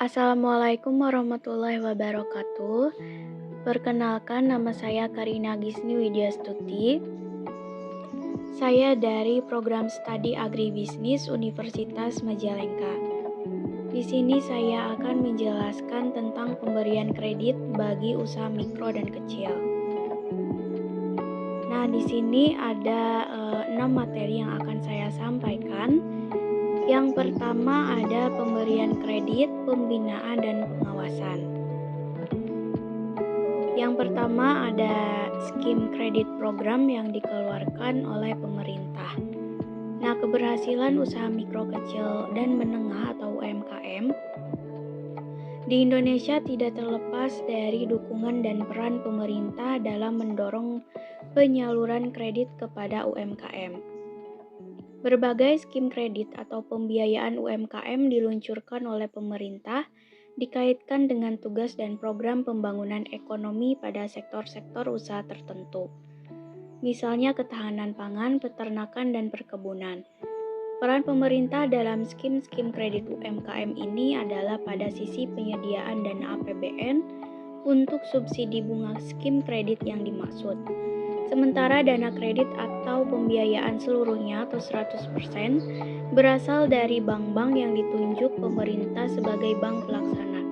Assalamualaikum warahmatullahi wabarakatuh. Perkenalkan, nama saya Karina Gisni Widyastuti. Saya dari program studi agribisnis Universitas Majalengka. Di sini saya akan menjelaskan tentang pemberian kredit bagi usaha mikro dan kecil. Nah, di sini ada 6 materi yang akan saya sampaikan. Yang pertama ada pemberian kredit, pembinaan, dan pengawasan. Yang pertama ada skim kredit program yang dikeluarkan oleh pemerintah. Nah, keberhasilan usaha mikro kecil dan menengah atau UMKM di Indonesia tidak terlepas dari dukungan dan peran pemerintah dalam mendorong penyaluran kredit kepada UMKM. Berbagai skim kredit atau pembiayaan UMKM diluncurkan oleh pemerintah dikaitkan dengan tugas dan program pembangunan ekonomi pada sektor-sektor usaha tertentu. Misalnya ketahanan pangan, peternakan, dan perkebunan. Peran pemerintah dalam skim-skim kredit UMKM ini adalah pada sisi penyediaan dana APBN untuk subsidi bunga skim kredit yang dimaksud. Sementara dana kredit atau pembiayaan seluruhnya atau 100% berasal dari bank-bank yang ditunjuk pemerintah sebagai bank pelaksana.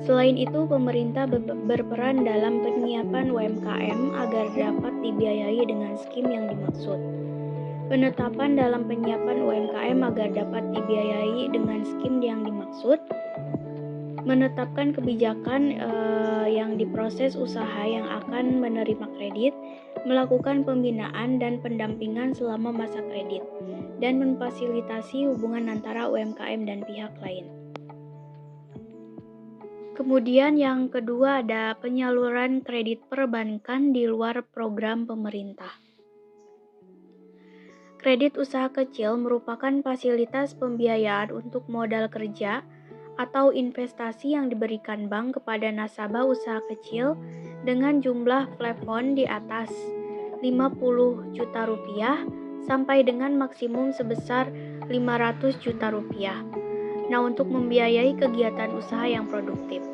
Selain itu, pemerintah berperan dalam penyiapan UMKM agar dapat dibiayai dengan skim yang dimaksud. Penetapan dalam penyiapan UMKM agar dapat dibiayai dengan skim yang dimaksud, menetapkan kebijakan yang diproses usaha yang akan menerima kredit, melakukan pembinaan dan pendampingan selama masa kredit, dan memfasilitasi hubungan antara UMKM dan pihak lain. Kemudian yang kedua ada penyaluran kredit perbankan di luar program pemerintah. Kredit usaha kecil merupakan fasilitas pembiayaan untuk modal kerja atau investasi yang diberikan bank kepada nasabah usaha kecil dengan jumlah plafon di atas 50 juta rupiah sampai dengan maksimum sebesar 500 juta rupiah. Nah, untuk membiayai kegiatan usaha yang produktif.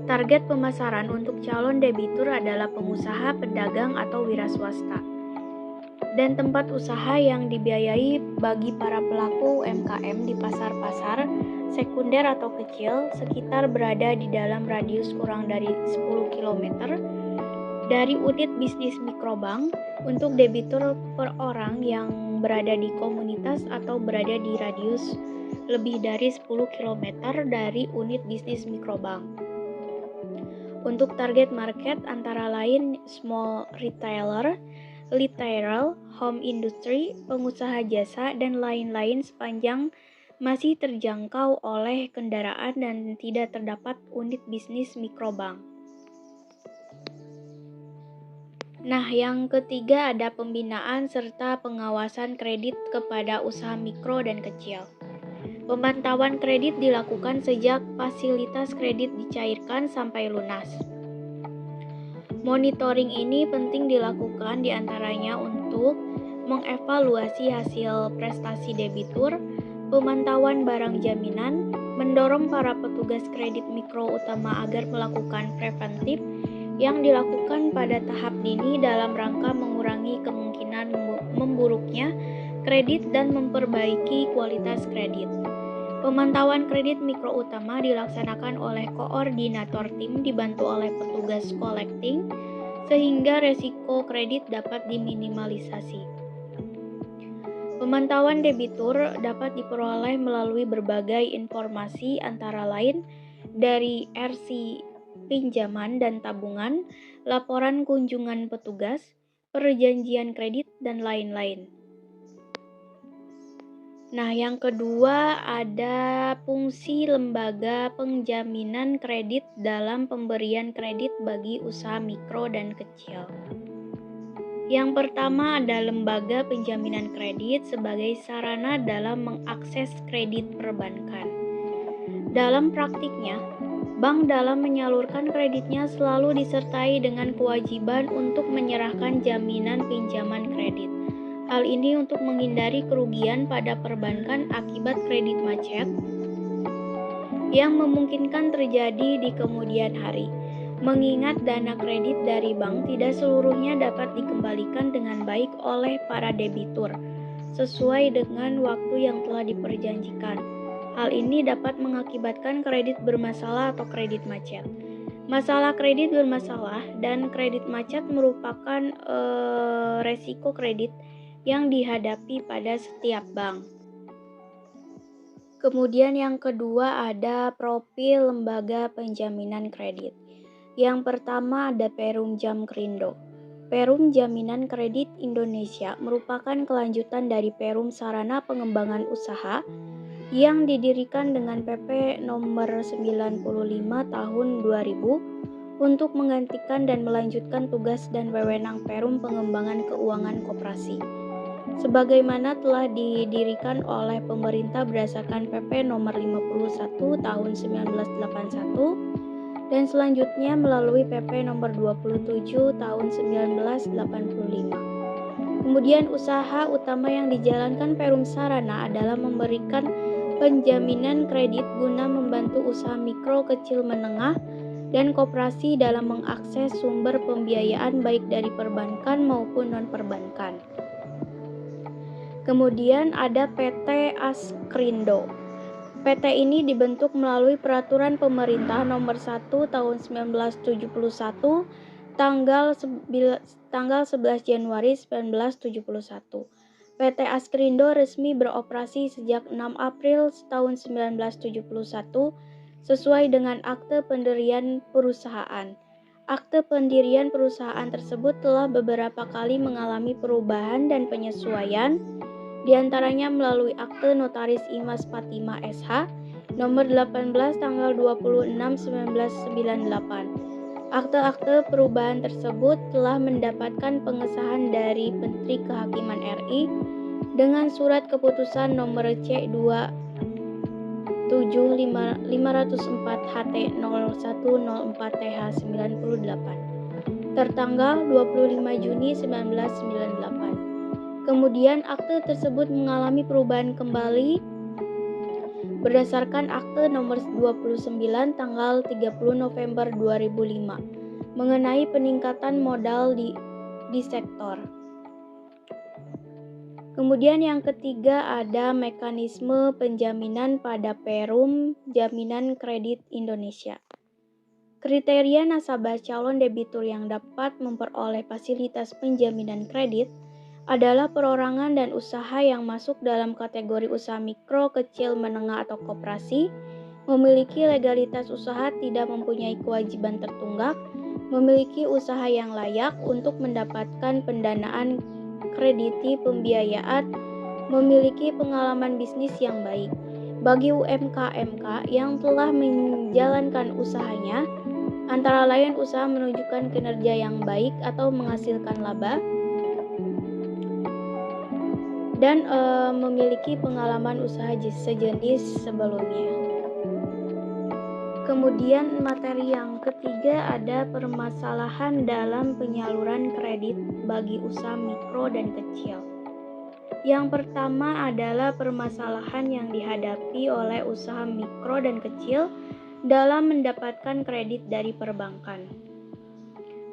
Target pemasaran untuk calon debitur adalah pengusaha, pedagang, atau wira swasta. Dan tempat usaha yang dibiayai bagi para pelaku UMKM di pasar-pasar sekunder atau kecil sekitar berada di dalam radius kurang dari 10 km dari unit bisnis mikrobank untuk debitur per orang yang berada di komunitas atau berada di radius lebih dari 10 km dari unit bisnis mikrobank. Untuk target market antara lain small retailer, retail, home industry, pengusaha jasa, dan lain-lain sepanjang masih terjangkau oleh kendaraan dan tidak terdapat unit bisnis mikrobank. Nah, yang ketiga ada pembinaan serta pengawasan kredit kepada usaha mikro dan kecil. Pemantauan kredit dilakukan sejak fasilitas kredit dicairkan sampai lunas. Monitoring ini penting dilakukan diantaranya untuk mengevaluasi hasil prestasi debitur, pemantauan barang jaminan, mendorong para petugas kredit mikro utama agar melakukan preventif yang dilakukan pada tahap dini dalam rangka mengurangi kemungkinan memburuknya kredit dan memperbaiki kualitas kredit. Pemantauan kredit mikro utama dilaksanakan oleh koordinator tim dibantu oleh petugas collecting sehingga resiko kredit dapat diminimalisasi. Pemantauan debitur dapat diperoleh melalui berbagai informasi antara lain dari RC pinjaman dan tabungan, laporan kunjungan petugas, perjanjian kredit, dan lain-lain. Nah, yang kedua ada fungsi lembaga penjaminan kredit dalam pemberian kredit bagi usaha mikro dan kecil. Yang pertama ada lembaga penjaminan kredit sebagai sarana dalam mengakses kredit perbankan. Dalam praktiknya, bank dalam menyalurkan kreditnya selalu disertai dengan kewajiban untuk menyerahkan jaminan pinjaman kredit. Hal ini untuk menghindari kerugian pada perbankan akibat kredit macet yang memungkinkan terjadi di kemudian hari. Mengingat dana kredit dari bank tidak seluruhnya dapat dikembalikan dengan baik oleh para debitur sesuai dengan waktu yang telah diperjanjikan. Hal ini dapat mengakibatkan kredit bermasalah atau kredit macet. Masalah kredit bermasalah dan kredit macet merupakan resiko kredit yang dihadapi pada setiap bank. Kemudian yang kedua ada profil lembaga penjaminan kredit. Yang pertama ada Perum Jamkrindo. Perum Jaminan Kredit Indonesia merupakan kelanjutan dari Perum Sarana Pengembangan Usaha yang didirikan dengan PP nomor 95 tahun 2000 untuk menggantikan dan melanjutkan tugas dan wewenang Perum Pengembangan Keuangan Koperasi. Sebagaimana telah didirikan oleh pemerintah berdasarkan PP nomor 51 tahun 1981 dan selanjutnya melalui PP nomor 27 tahun 1985. Kemudian usaha utama yang dijalankan Perum Sarana adalah memberikan penjaminan kredit guna membantu usaha mikro, kecil, menengah, dan koperasi dalam mengakses sumber pembiayaan baik dari perbankan maupun non-perbankan. Kemudian ada PT Askrindo. PT ini dibentuk melalui Peraturan Pemerintah Nomor 1 Tahun 1971 tanggal 11 Januari 1971. PT Askrindo resmi beroperasi sejak 6 April tahun 1971 sesuai dengan Akte Pendirian Perusahaan. Akte pendirian perusahaan tersebut telah beberapa kali mengalami perubahan dan penyesuaian, di antaranya melalui Akte Notaris Imas Fatima SH nomor 18 tanggal 26/1998. Akte-akte perubahan tersebut telah mendapatkan pengesahan dari Menteri Kehakiman RI dengan surat keputusan nomor C27504 HT0104TH98 tertanggal 25 Juni 1998. Kemudian akte tersebut mengalami perubahan kembali berdasarkan Akte nomor 29 tanggal 30 November 2005 mengenai peningkatan modal di sektor. Kemudian yang ketiga ada mekanisme penjaminan pada Perum Jaminan Kredit Indonesia. Kriteria nasabah calon debitur yang dapat memperoleh fasilitas penjaminan kredit adalah perorangan dan usaha yang masuk dalam kategori usaha mikro, kecil, menengah, atau koperasi, memiliki legalitas usaha, tidak mempunyai kewajiban tertunggak, memiliki usaha yang layak untuk mendapatkan pendanaan krediti pembiayaan, memiliki pengalaman bisnis yang baik. Bagi UMKM yang telah menjalankan usahanya, antara lain usaha menunjukkan kinerja yang baik atau menghasilkan laba, dan memiliki pengalaman usaha sejenis sebelumnya. Kemudian materi yang ketiga ada permasalahan dalam penyaluran kredit bagi usaha mikro dan kecil. Yang pertama adalah permasalahan yang dihadapi oleh usaha mikro dan kecil dalam mendapatkan kredit dari perbankan.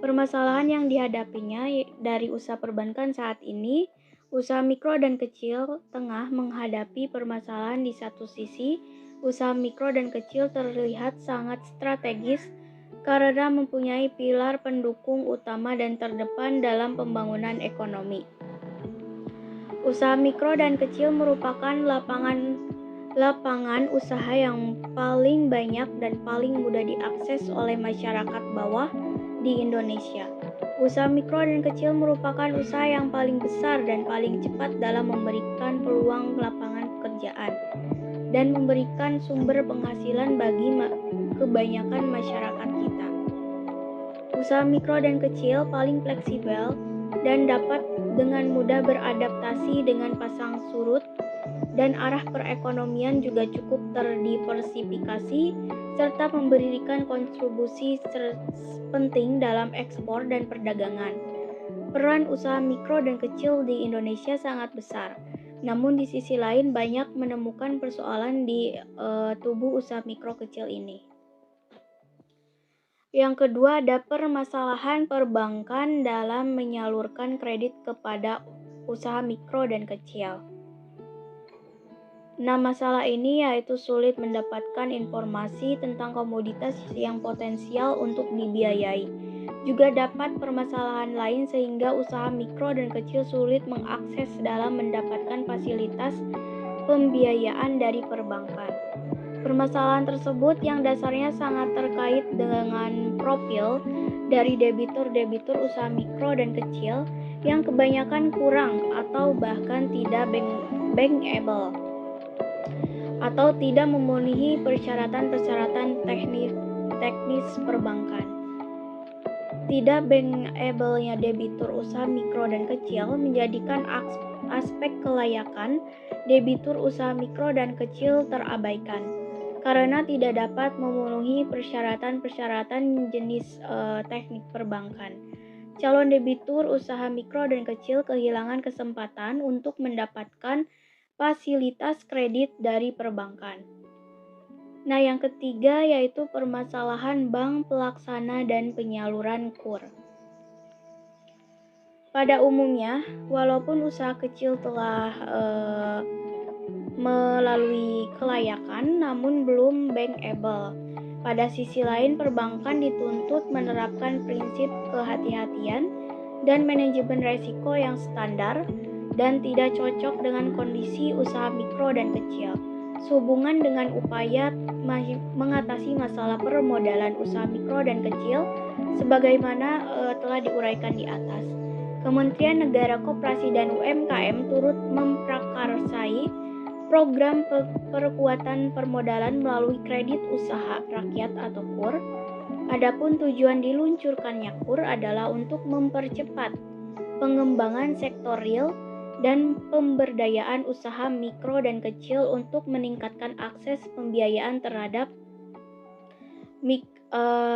Permasalahan yang dihadapinya dari usaha perbankan saat ini, usaha mikro dan kecil tengah menghadapi permasalahan. Di satu sisi, usaha mikro dan kecil terlihat sangat strategis karena mempunyai pilar pendukung utama dan terdepan dalam pembangunan ekonomi. Usaha mikro dan kecil merupakan lapangan usaha yang paling banyak dan paling mudah diakses oleh masyarakat bawah di Indonesia. Usaha mikro dan kecil merupakan usaha yang paling besar dan paling cepat dalam memberikan peluang lapangan pekerjaan dan memberikan sumber penghasilan bagi kebanyakan masyarakat kita. Usaha mikro dan kecil paling fleksibel dan dapat dengan mudah beradaptasi dengan pasang surut, dan arah perekonomian juga cukup terdiversifikasi serta memberikan kontribusi penting dalam ekspor dan perdagangan. Peran usaha mikro dan kecil di Indonesia sangat besar. Namun di sisi lain banyak menemukan persoalan di tubuh usaha mikro kecil ini. Yang kedua, ada permasalahan perbankan dalam menyalurkan kredit kepada usaha mikro dan kecil. Nah, masalah ini yaitu sulit mendapatkan informasi tentang komoditas yang potensial untuk dibiayai. Juga dapat permasalahan lain sehingga usaha mikro dan kecil sulit mengakses dalam mendapatkan fasilitas pembiayaan dari perbankan. Permasalahan tersebut yang dasarnya sangat terkait dengan profil dari debitur-debitur usaha mikro dan kecil yang kebanyakan kurang atau bahkan tidak bankable atau tidak memenuhi persyaratan-persyaratan teknis perbankan. Tidak bankable-nya debitur usaha mikro dan kecil menjadikan aspek kelayakan debitur usaha mikro dan kecil terabaikan karena tidak dapat memenuhi persyaratan-persyaratan jenis teknik perbankan. Calon debitur usaha mikro dan kecil kehilangan kesempatan untuk mendapatkan fasilitas kredit dari perbankan. Nah, yang ketiga yaitu permasalahan bank pelaksana dan penyaluran KUR. Pada umumnya, walaupun usaha kecil telah melalui kelayakan namun belum bankable. Pada sisi lain, perbankan dituntut menerapkan prinsip kehati-hatian dan manajemen risiko yang standar dan tidak cocok dengan kondisi usaha mikro dan kecil. Sehubungan dengan upaya mengatasi masalah permodalan usaha mikro dan kecil sebagaimana telah diuraikan di atas. Kementerian Negara Koperasi dan UMKM turut memprakarsai program perkuatan permodalan melalui kredit usaha rakyat atau KUR. Adapun tujuan diluncurkannya KUR adalah untuk mempercepat pengembangan sektor real dan pemberdayaan usaha mikro dan kecil untuk meningkatkan akses pembiayaan terhadap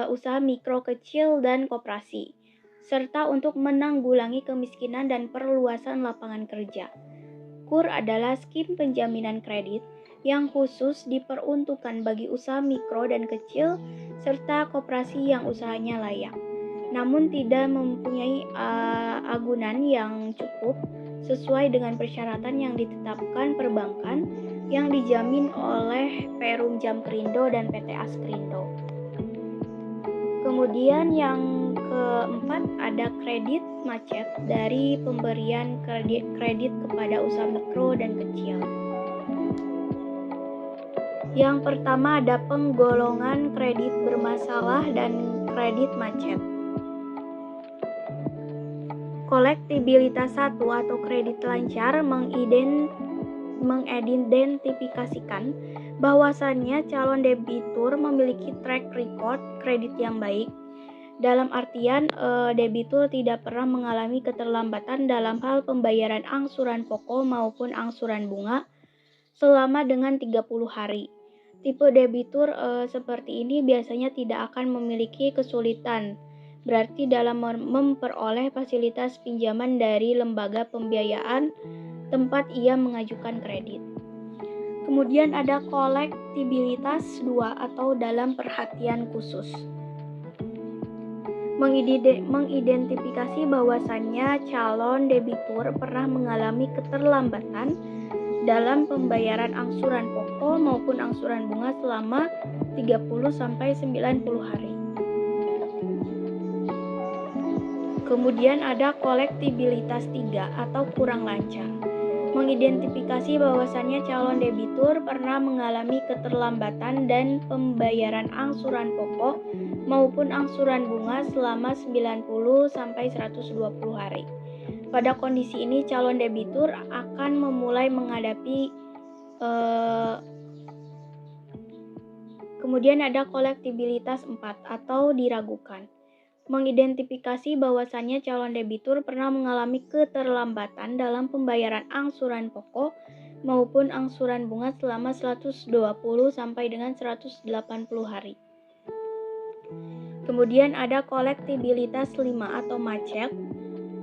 usaha mikro kecil dan koperasi, serta untuk menanggulangi kemiskinan dan perluasan lapangan kerja. KUR adalah skim penjaminan kredit yang khusus diperuntukkan bagi usaha mikro dan kecil serta koperasi yang usahanya layak, namun tidak mempunyai agunan yang cukup sesuai dengan persyaratan yang ditetapkan perbankan yang dijamin oleh Perum Jamkrindo dan PT Askrindo. Kemudian yang keempat ada kredit macet dari pemberian kredit kepada usaha mikro dan kecil. Yang pertama ada penggolongan kredit bermasalah dan kredit macet. Kolektibilitas 1 atau kredit lancar mengidentifikasikan bahwasannya calon debitur memiliki track record kredit yang baik. Dalam artian debitur tidak pernah mengalami keterlambatan dalam hal pembayaran angsuran pokok maupun angsuran bunga selama dengan 30 hari. Tipe debitur seperti ini biasanya tidak akan memiliki kesulitan berarti dalam memperoleh fasilitas pinjaman dari lembaga pembiayaan tempat ia mengajukan kredit. Kemudian ada kolektibilitas 2 atau dalam perhatian khusus. Mengidentifikasi bahwasannya calon debitur pernah mengalami keterlambatan dalam pembayaran angsuran pokok maupun angsuran bunga selama 30-90 hari. Kemudian ada kolektibilitas 3 atau kurang lancar. Mengidentifikasi bahwasannya calon debitur pernah mengalami keterlambatan dan pembayaran angsuran pokok maupun angsuran bunga selama 90-120 hari. Pada kondisi ini calon debitur akan memulai menghadapi kemudian ada kolektibilitas 4 atau diragukan. Mengidentifikasi bahwasannya calon debitur pernah mengalami keterlambatan dalam pembayaran angsuran pokok maupun angsuran bunga selama 120 sampai dengan 180 hari. Kemudian ada kolektibilitas 5 atau macet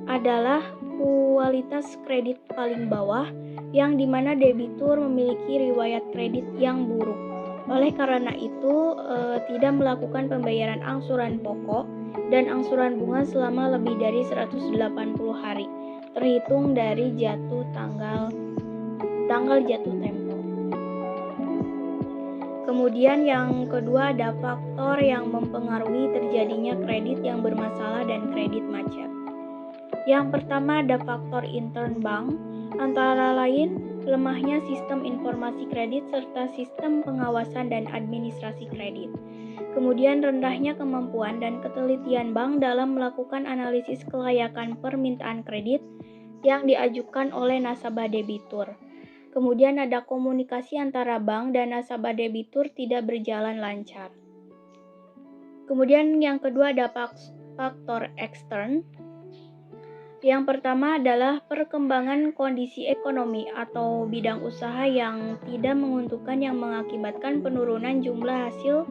adalah kualitas kredit paling bawah yang dimana debitur memiliki riwayat kredit yang buruk. Oleh karena itu, tidak melakukan pembayaran angsuran pokok dan angsuran bunga selama lebih dari 180 hari, terhitung dari tanggal jatuh tempo. Kemudian yang kedua ada faktor yang mempengaruhi terjadinya kredit yang bermasalah dan kredit macet. Yang pertama ada faktor intern bank, antara lain lemahnya sistem informasi kredit serta sistem pengawasan dan administrasi kredit. Kemudian rendahnya kemampuan dan ketelitian bank dalam melakukan analisis kelayakan permintaan kredit yang diajukan oleh nasabah debitur. Kemudian ada komunikasi antara bank dan nasabah debitur tidak berjalan lancar. Kemudian yang kedua ada faktor ekstern. Yang pertama adalah perkembangan kondisi ekonomi atau bidang usaha yang tidak menguntungkan yang mengakibatkan penurunan jumlah hasil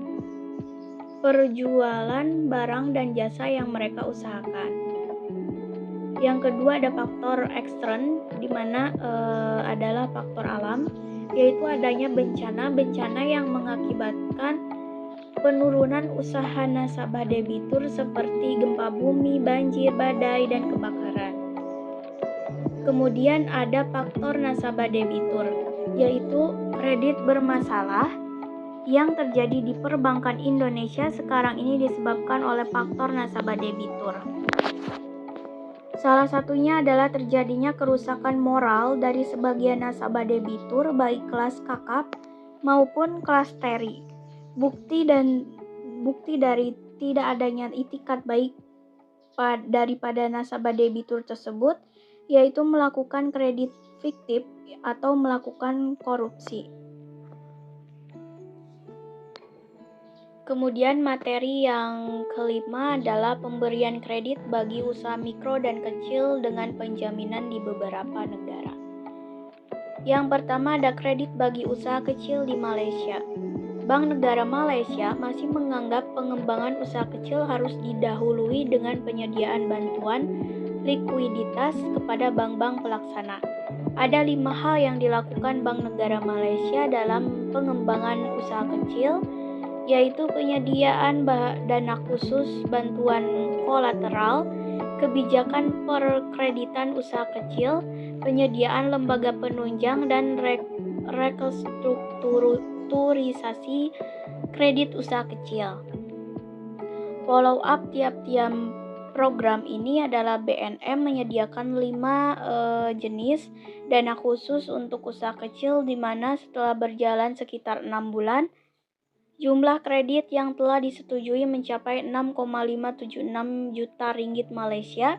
perjualan barang dan jasa yang mereka usahakan. Yang kedua ada faktor ekstern, di mana adalah faktor alam, yaitu adanya bencana yang mengakibatkan penurunan usaha nasabah debitur seperti gempa bumi, banjir, badai, dan kebakaran. Kemudian ada faktor nasabah debitur, yaitu kredit bermasalah yang terjadi di perbankan Indonesia sekarang ini disebabkan oleh faktor nasabah debitur. Salah satunya adalah terjadinya kerusakan moral dari sebagian nasabah debitur baik kelas kakap maupun kelas teri. Bukti dari tidak adanya itikat baik daripada nasabah debitur tersebut yaitu melakukan kredit fiktif atau melakukan korupsi. Kemudian materi yang kelima adalah pemberian kredit bagi usaha mikro dan kecil dengan penjaminan di beberapa negara. Yang pertama ada kredit bagi usaha kecil di Malaysia. Bank Negara Malaysia masih menganggap pengembangan usaha kecil harus didahului dengan penyediaan bantuan likuiditas kepada bank-bank pelaksana. Ada 5 hal yang dilakukan Bank Negara Malaysia dalam pengembangan usaha kecil, yaitu penyediaan dana khusus, bantuan kolateral, kebijakan perkreditan usaha kecil, penyediaan lembaga penunjang, dan restrukturisasi kredit usaha kecil. Follow up tiap-tiap program ini adalah BNM menyediakan 5 jenis dana khusus untuk usaha kecil, di mana setelah berjalan sekitar 6 bulan, jumlah kredit yang telah disetujui mencapai 6,576 juta ringgit Malaysia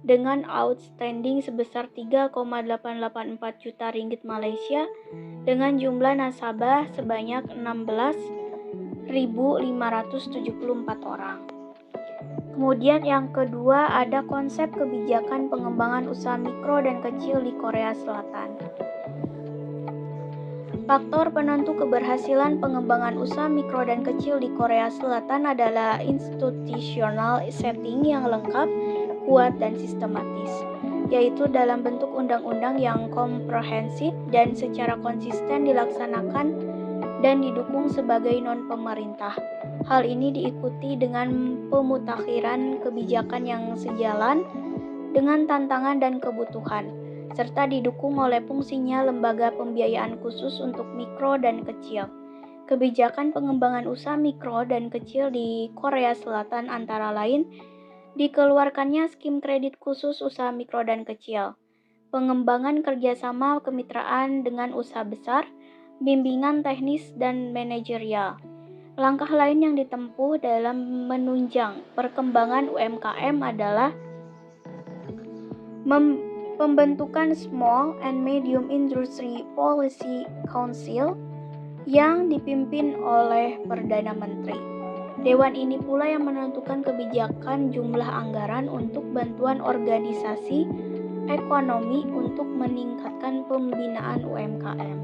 dengan outstanding sebesar 3,884 juta ringgit Malaysia dengan jumlah nasabah sebanyak 16.574 orang. Kemudian yang kedua ada konsep kebijakan pengembangan usaha mikro dan kecil di Korea Selatan. Faktor penentu keberhasilan pengembangan usaha mikro dan kecil di Korea Selatan adalah institutional setting yang lengkap, kuat, dan sistematis, yaitu dalam bentuk undang-undang yang komprehensif dan secara konsisten dilaksanakan dan didukung sebagai non-pemerintah. Hal ini diikuti dengan pemutakhiran kebijakan yang sejalan dengan tantangan dan kebutuhan, serta didukung oleh fungsinya lembaga pembiayaan khusus untuk mikro dan kecil. Kebijakan pengembangan usaha mikro dan kecil di Korea Selatan antara lain dikeluarkannya skim kredit khusus usaha mikro dan kecil, pengembangan kerjasama kemitraan dengan usaha besar, bimbingan teknis dan manajerial. Langkah lain yang ditempuh dalam menunjang perkembangan UMKM adalah pembentukan Small and Medium Industry Policy Council yang dipimpin oleh Perdana Menteri. Dewan ini pula yang menentukan kebijakan jumlah anggaran untuk bantuan organisasi ekonomi untuk meningkatkan pembinaan UMKM.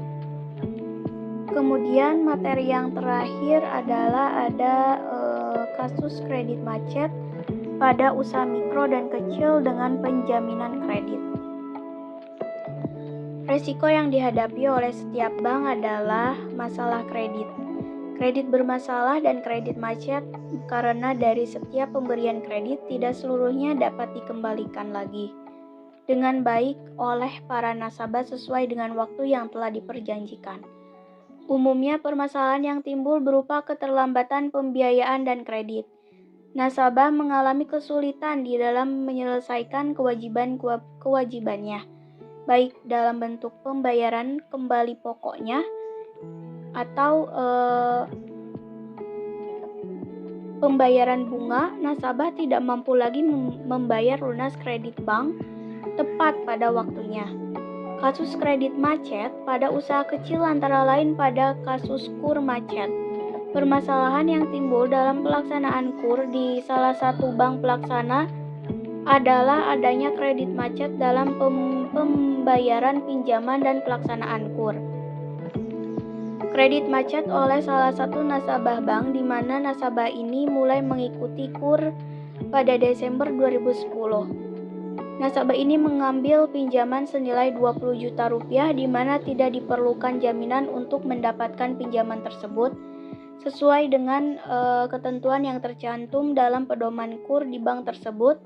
Kemudian materi yang terakhir adalah ada kasus kredit macet pada usaha mikro dan kecil dengan penjaminan kredit. Resiko yang dihadapi oleh setiap bank adalah masalah kredit. Kredit bermasalah dan kredit macet karena dari setiap pemberian kredit tidak seluruhnya dapat dikembalikan lagi dengan baik oleh para nasabah sesuai dengan waktu yang telah diperjanjikan. Umumnya permasalahan yang timbul berupa keterlambatan pembiayaan dan kredit. Nasabah mengalami kesulitan di dalam menyelesaikan kewajibannya, baik dalam bentuk pembayaran kembali pokoknya atau pembayaran bunga. Nasabah tidak mampu lagi membayar lunas kredit bank tepat pada waktunya. Kasus kredit macet pada usaha kecil antara lain pada kasus KUR macet. Permasalahan yang timbul dalam pelaksanaan KUR di salah satu bank pelaksana adalah adanya kredit macet dalam pembayaran pinjaman dan pelaksanaan KUR. Kredit macet oleh salah satu nasabah bank di mana nasabah ini mulai mengikuti KUR pada Desember 2010. Nasabah ini mengambil pinjaman senilai 20 juta rupiah di mana tidak diperlukan jaminan untuk mendapatkan pinjaman tersebut sesuai dengan ketentuan yang tercantum dalam pedoman KUR di bank tersebut,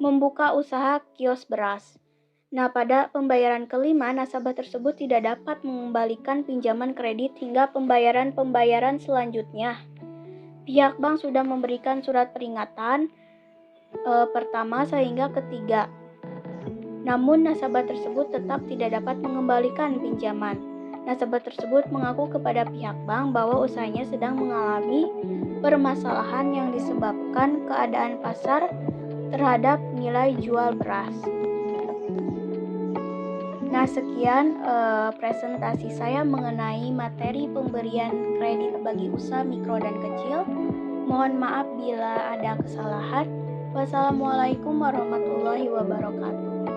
membuka usaha kios beras. Nah, pada pembayaran kelima, nasabah tersebut tidak dapat mengembalikan pinjaman kredit hingga pembayaran selanjutnya. Pihak bank sudah memberikan surat peringatan pertama sehingga ketiga. Namun nasabah tersebut tetap tidak dapat mengembalikan pinjaman. Nasabah tersebut mengaku kepada pihak bank bahwa usahanya sedang mengalami permasalahan yang disebabkan keadaan pasar terhadap nilai jual beras. Nah, sekian presentasi saya mengenai materi pemberian kredit bagi usaha mikro dan kecil. Mohon maaf bila ada kesalahan. Wassalamualaikum warahmatullahi wabarakatuh.